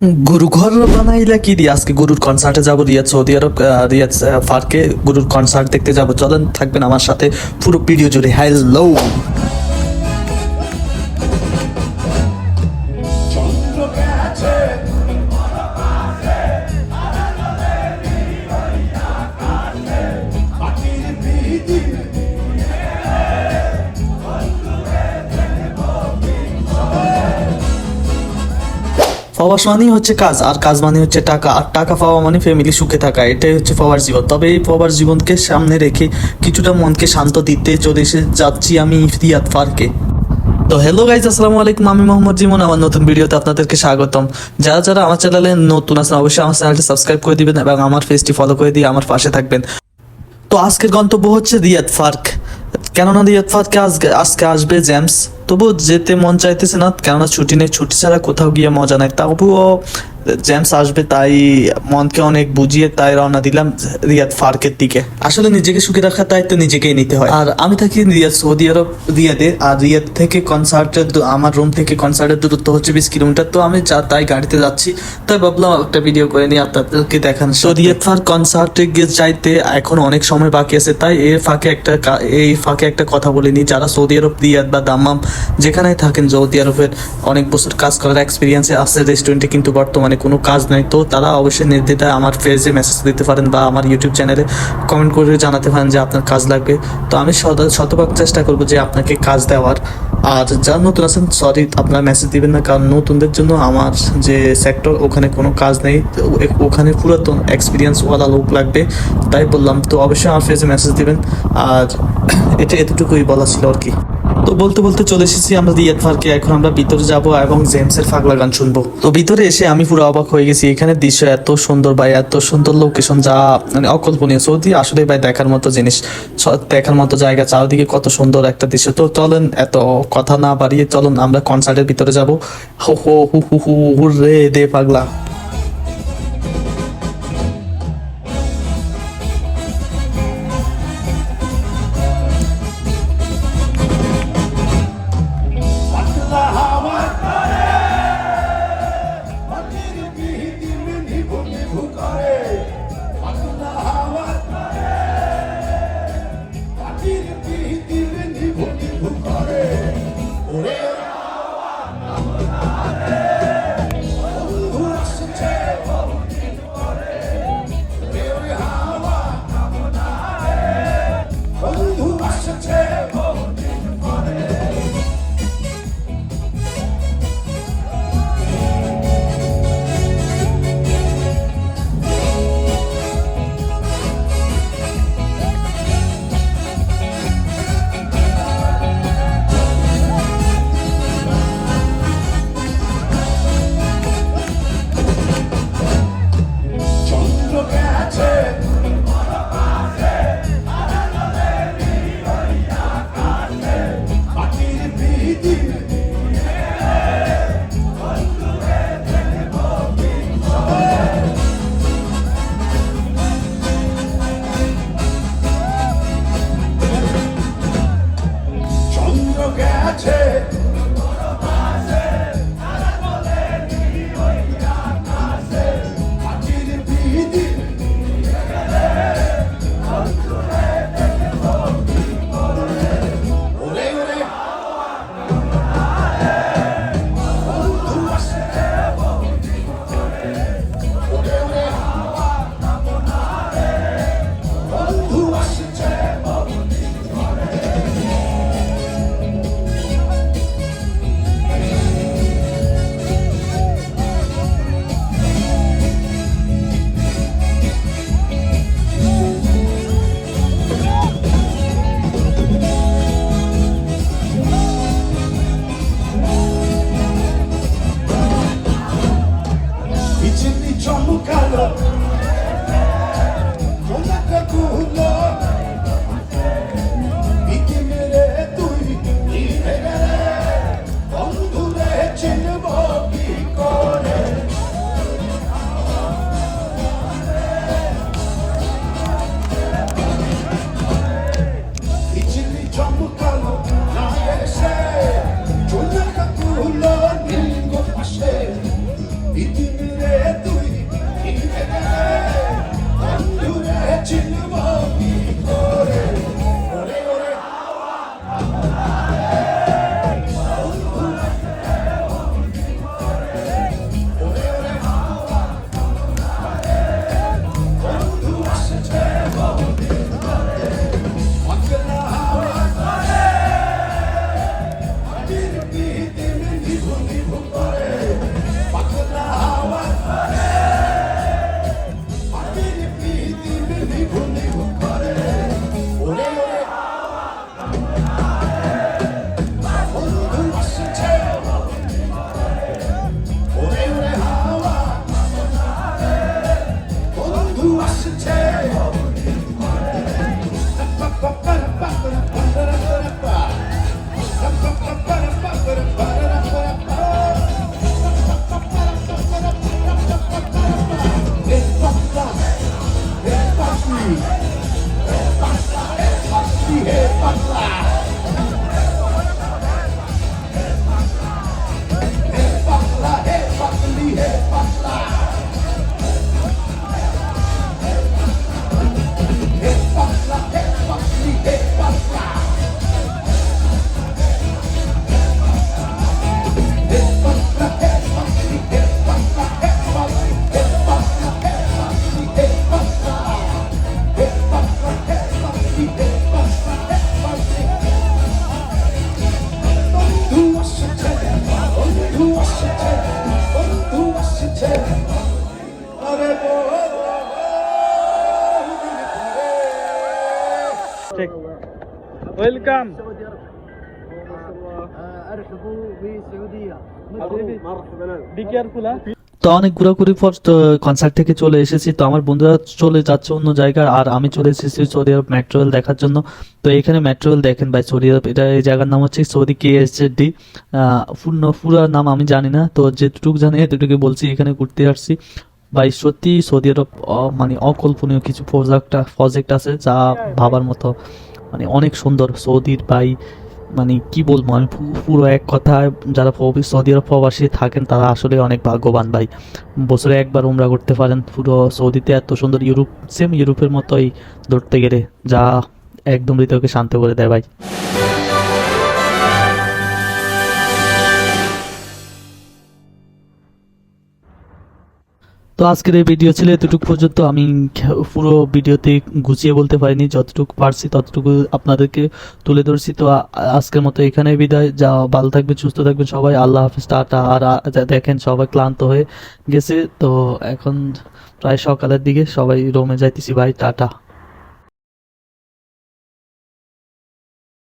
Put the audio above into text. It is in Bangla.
গুরু ঘর বানাইলা কি দিয়ে আজকে গুরুর কনসার্টে যাব রিয়াদ সৌদি আরব রিয়াদ পার্কে গুরুর কনসার্ট দেখতে যাব। চলেন, থাকবেন আমার সাথে পুরো ভিডিও জুড়ে। হ্যালো, প্রবাস মানেই হচ্ছে কাজ, আর কাজ মানে হচ্ছে টাকা, আর টাকা পাওয়া মানে ফ্যামিলি সুখে থাকা। এটাই হচ্ছে প্রবাস জীবন। তবে এই প্রবাস জীবনকে সামনে রেখে কিছুটা মনকে শান্ত দিতে চলে যাচ্ছি আমি রিয়াদ পার্কে। তো হ্যালো গাইজ, আসসালামু আলাইকুম। আমি মোহাম্মদ জিমন, আমার নতুন ভিডিওতে আপনাদেরকে স্বাগতম। যারা যারা আমার চ্যানেলে নতুন আছেন অবশ্যই আমার চ্যানেলটি সাবস্ক্রাইব করে দিবেন এবং আমার পেজটি ফলো করে দিয়ে আমার পাশে থাকবেন। তো আজকের গন্তব্য হচ্ছে রিয়াদ পার্ক। কেননা রিয়াদ পার্কে আজকে আসবে জেমস। তবুও যেতে মন চাইতেছে না, কেননা ছুটি নেই। ছুটি ছাড়া কোথাও গিয়ে মজা নাই। তবুও জেমস আসবে, তাই মনকে অনেক বুঝিয়ে তাই রওনা দিলাম রিয়াদ পার্কের দিকে। আসলে নিজেকে সুখী রাখার দায়িত্ব নিজেকেই নিতে হয়। আর আমি থাকি রিয়াদ, সৌদি আরব রিয়াদে। আর রিয়াদ থেকে আমার রুম থেকে কনসার্টের দূরত্ব হচ্ছে 20 কিলোমিটার। তো আমি তাই গাড়িতে যাচ্ছি, তাই ভাবলাম একটা ভিডিও করে নিয়ে আপনাদেরকে দেখান। তো রিয়াদ পার্ক কনসার্টে গিয়ে যাইতে এখন অনেক সময় বাকি আছে, তাই এই ফাঁকে একটা কথা বলে নিই। যারা সৌদি আরব রিয়াদ বা দাম্মাম যেখানে থাকেন, সৌদি আরবের অনেক বছর কাজ করার এক্সপিরিয়েন্স আছে রেস্টুরেন্টে, কিন্তু বর্তমানে কোনো কাজ নাই, তো তারা অবশ্যই নির্দ্বিধায় আমার পেজে মেসেজ দিতে পারেন বা আমার ইউটিউব চ্যানেলে কমেন্ট করে জানাতে পারেন যে আপনার কাজ লাগবে। তো আমি শতভাগ চেষ্টা করবো যে আপনাকে কাজ দেওয়ার। আর যারা নতুন আছেন, সরি, আপনারা মেসেজ দিবেন না, কারণ নতুনদের জন্য আমার যে সেক্টর ওখানে কোনো কাজ নেই। ওখানে পুরাতন এক্সপিরিয়েন্স ওয়ালা লোক লাগবে, তাই বললাম। তো অবশ্যই আমার পেজে মেসেজ দিবেন। আর এটা এতটুকুই বলা ছিল আর কি। তো বলতে বলতে চলে এসেছি আমরা রিয়াদ পার্কে। এখন আমরা ভিতরে যাব এবং জেমসের পাগলা গান শুনবো। তো ভিতরে এসে আমি পুরো অবাক হয়ে গেছি। এখানে দৃশ্য এত সুন্দর ভাই, এত সুন্দর লোকেশন, যা মানে অকল্পনীয়। সৌদি আসলে ভাই দেখার মতো জিনিস, দেখার মতো জায়গা, চারদিকে কত সুন্দর একটা দৃশ্য। তো চলেন, এত কথা না বাড়িয়ে চলুন আমরা কনসার্টের ভিতরে যাব। হো হো হু হু হু হু রে দে পাগলা। ওয়েলকাম ارحبوا بالسعوديه حبيبي مرحبا বি কেয়ারফুল তো অনেক ঘোরাঘুরি পর তো কনসার্ট থেকে চলে এসেছি। তো আমার বন্ধুরা চলে যাচ্ছে অন্য জায়গায়, আর আমি চলে এসেছি সৌদি আরব মেট্রো রেল দেখার জন্য। তো এখানে মেট্রো রেল দেখেন ভাই, সৌদি আরব এটা এই জায়গার নাম হচ্ছে সৌদি KSZD। পুরো নাম আমি জানি না, তো যেটুকু জানি এতটুকু বলছি। এখানে ঘুরতে আসছি ভাই, সত্যি সৌদি আরব মানে অকল্পনীয় কিছু প্রজেক্ট আছে যা ভাবার মতো, মানে অনেক সুন্দর সৌদির ভাই। মানে কি বলবো আমি, পুরো এক কথায় যারা সৌদি আরব প্রবাসী থাকেন তারা আসলে অনেক ভাগ্যবান ভাই। বছরে একবার উমরা করতে পারেন পুরো সৌদিতে, এত সুন্দর সেম ইউরোপের মতোই ধরতে গেলে, যা একদম হৃদয়কে শান্ত করে দেয় ভাই। তো আজকের এই ভিডিও ছিল এতটুকু পর্যন্ত। আমি পুরো ভিডিওতে গুছিয়ে বলতে পারিনি, যতটুকু পারছি ততটুকু আপনাদেরকে তুলে ধরছি। তো আজকের মতো এখানে বিদায়, যা ভালো থাকবেন সুস্থ থাকবেন সবাই, আল্লাহ হাফিজ, টাটা। আর দেখেন সবাই ক্লান্ত হয়ে গেছে, তো এখন প্রায় সকালের দিকে সবাই রুমে যাইতেছি ভাই, টাটা।